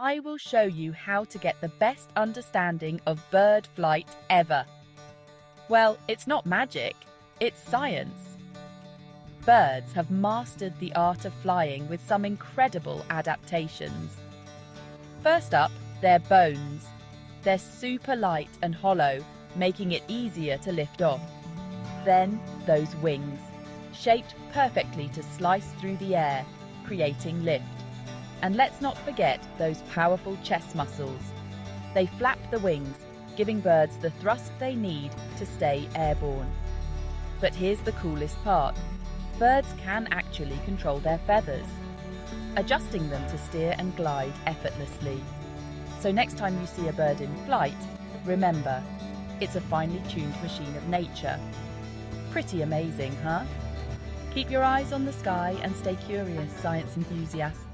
I will show you how to get the best understanding of bird flight ever. Well, it's not magic, it's science. Birds have mastered the art of flying with some incredible adaptations. First up, their bones. They're super light and hollow, making it easier to lift off. Then, those wings, shaped perfectly to slice through the air, creating lift. And let's not forget those powerful chest muscles. They flap the wings, giving birds the thrust they need to stay airborne. But here's the coolest part. Birds can actually control their feathers, adjusting them to steer and glide effortlessly. So next time you see a bird in flight, remember, it's a finely tuned machine of nature. Pretty amazing, huh? Keep your eyes on the sky and stay curious, science enthusiasts.